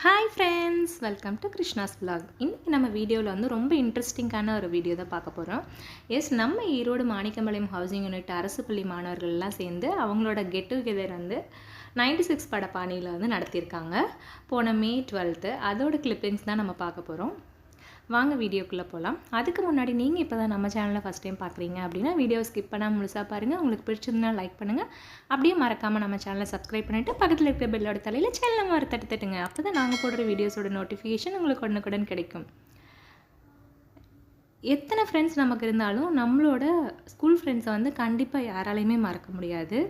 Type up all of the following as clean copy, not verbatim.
Hi friends, welcome to Krishna's vlog. இன்றைக்கி நம்ம வீடியோவில் வந்து ரொம்ப இன்ட்ரெஸ்டிங்கான ஒரு வீடியோ தான் பார்க்க போகிறோம். நம்ம ஈரோடு மாணிக்கம்பாளையம் ஹவுசிங் யூனிட் அரசு பள்ளி மாணவர்கள்லாம் சேர்ந்து அவங்களோட கெட் டுகெதர் வந்து 96 பட பாணியில் வந்து நடத்தியிருக்காங்க. போன மே 12 அதோட கிளிப்பிங்ஸ் தான் நம்ம பார்க்க போகிறோம். வாங்க வீடியோக்குள்ளே போகலாம். அதுக்கு முன்னாடி நீங்கள் இப்போ தான் நம்ம சேனலில் ஃபஸ்ட் டைம் பார்க்குறீங்க அப்படின்னா வீடியோ ஸ்கிப் பண்ணாமல் முழுசாக பாருங்கள். உங்களுக்கு பிடிச்சிருந்தா லைக் பண்ணுங்கள். அப்படியே மறக்காமல் நம்ம சேனலை சப்ஸ்கிரைப் பண்ணிவிட்டு பக்கத்தில் இருக்கிற பெல்லோட தலையில் சேனல் ஒரு தட்டுங்க. அப்போ தான் நாங்கள் போடுற வீடியோஸோட நோட்டிஃபிகேஷன் உங்களுக்கு உடனுக்குடன் கிடைக்கும். எத்தனை ஃப்ரெண்ட்ஸ் நமக்கு இருந்தாலும் நம்மளோட ஸ்கூல் ஃப்ரெண்ட்ஸை வந்து கண்டிப்பாக யாராலையுமே மறக்க முடியாது.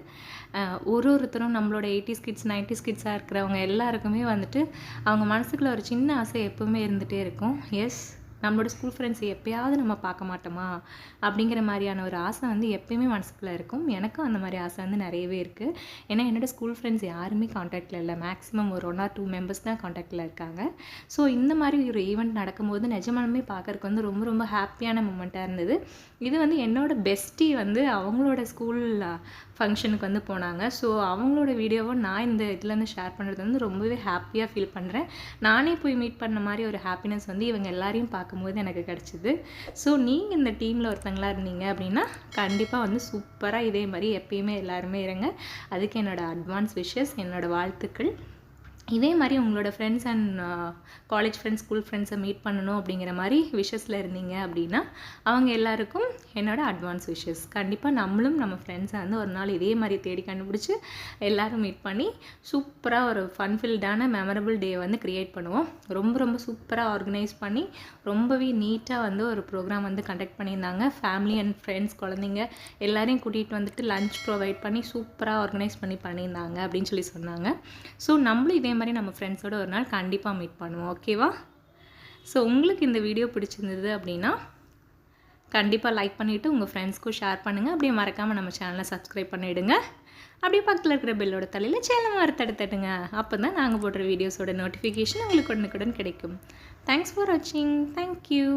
ஒருத்தரும் நம்மளோட 80s கிட்ஸ் 90s கிட்ஸாக இருக்கிறவங்க எல்லாருக்குமே வந்துட்டு அவங்க மனசுக்குள்ள ஒரு சின்ன ஆசை எப்போவுமே இருந்துகிட்டே இருக்கும். நம்மளோட ஸ்கூல் ஃப்ரெண்ட்ஸை எப்போயாவது நம்ம பார்க்க மாட்டோமா அப்படிங்கிற மாதிரியான ஒரு ஆசை வந்து எப்போயுமே மனசுக்குள்ளே இருக்கும். எனக்கும் அந்த மாதிரி ஆசை வந்து நிறையவே இருக்குது. ஏன்னா என்னோடய ஸ்கூல் ஃப்ரெண்ட்ஸ் யாருமே காண்டாக்டில் இல்லை. மேக்ஸிமம் ஒரு 1 or 2 மெம்பர்ஸ் தான் காண்டாக்டில் இருக்காங்க. ஸோ இந்த மாதிரி ஒரு ஈவெண்ட் நடக்கும்போது நிஜமாலுமே பார்க்குறக்கு வந்து ரொம்ப ரொம்ப ஹாப்பியான மூமெண்ட்டாக இருந்தது. இது வந்து என்னோடய பெஸ்ட்டி வந்து அவங்களோட ஸ்கூல் ஃபங்க்ஷனுக்கு வந்து போனாங்க. ஸோ அவங்களோட வீடியோவை நான் இந்த இதுலேருந்து ஷேர் பண்ணுறது வந்து ரொம்பவே ஹாப்பியாக ஃபீல் பண்ணுறேன். நானே போய் மீட் பண்ண மாதிரி ஒரு ஹாப்பினஸ் வந்து இவங்க எல்லாரையும் பார்க்கும்போது எனக்கு கிடச்சிது. ஸோ நீங்கள் இந்த டீமில் ஒருத்தங்களாக இருந்தீங்க அப்படின்னா கண்டிப்பாக வந்து சூப்பராக இதே மாதிரி எப்பயுமே எல்லாருமே இருங்க. அதுக்கு என்னோடய அட்வான்ஸ் விஷஸ், என்னோடய வாழ்த்துக்கள். இதே மாதிரி உங்களோட friends and college friends, school ஃப்ரெண்ட்ஸை மீட் பண்ணணும் அப்படிங்கிற மாதிரி விஷஸில் இருந்தீங்க அப்படின்னா அவங்க எல்லாருக்கும் என்னோடய அட்வான்ஸ் விஷஸ். கண்டிப்பாக நம்மளும் நம்ம ஃப்ரெண்ட்ஸை வந்து ஒரு நாள் இதே மாதிரி தேடி கண்டுபிடிச்சி எல்லோரும் மீட் பண்ணி சூப்பராக ஒரு ஃபன்ஃபில்டான மெமரபிள் டே வந்து க்ரியேட் பண்ணுவோம். ரொம்ப ரொம்ப சூப்பராக ஆர்கனைஸ் பண்ணி ரொம்பவே நீட்டாக வந்து ஒரு ப்ரோக்ராம் வந்து கண்டக்ட் பண்ணியிருந்தாங்க. ஃபேமிலி அண்ட் ஃப்ரெண்ட்ஸ், குழந்தைங்க எல்லாரையும் கூட்டிகிட்டு வந்துட்டு லஞ்ச் ப்ரொவைட் பண்ணி சூப்பராக ஆர்கனைஸ் பண்ணியிருந்தாங்க அப்படின்னு சொல்லி சொன்னாங்க. ஸோ நம்மளும் இதே மாதிரி நம்ம ஃப்ரெண்ட்ஸோடு ஒரு நாள் கண்டிப்பாக மீட் பண்ணுவோம். ஓகேவா? ஸோ உங்களுக்கு இந்த வீடியோ பிடிச்சிருந்தது அப்படின்னா கண்டிப்பாக லைக் பண்ணிவிட்டு உங்கள் ஃப்ரெண்ட்ஸ்க்கும் ஷேர் பண்ணுங்கள். அப்படியே மறக்காமல் நம்ம சேனலை சப்ஸ்கிரைப் பண்ணிவிடுங்க. அப்படியே பக்கத்தில் இருக்கிற பெல்லோட தலையில் சேனல் வர தட்டுங்க. அப்போ தான் நாங்கள் போடுற வீடியோஸோட நோட்டிஃபிகேஷன் உங்களுக்கு உடனுக்குடன் கிடைக்கும். தேங்க்ஸ் ஃபார் வாட்சிங். தேங்க்யூ.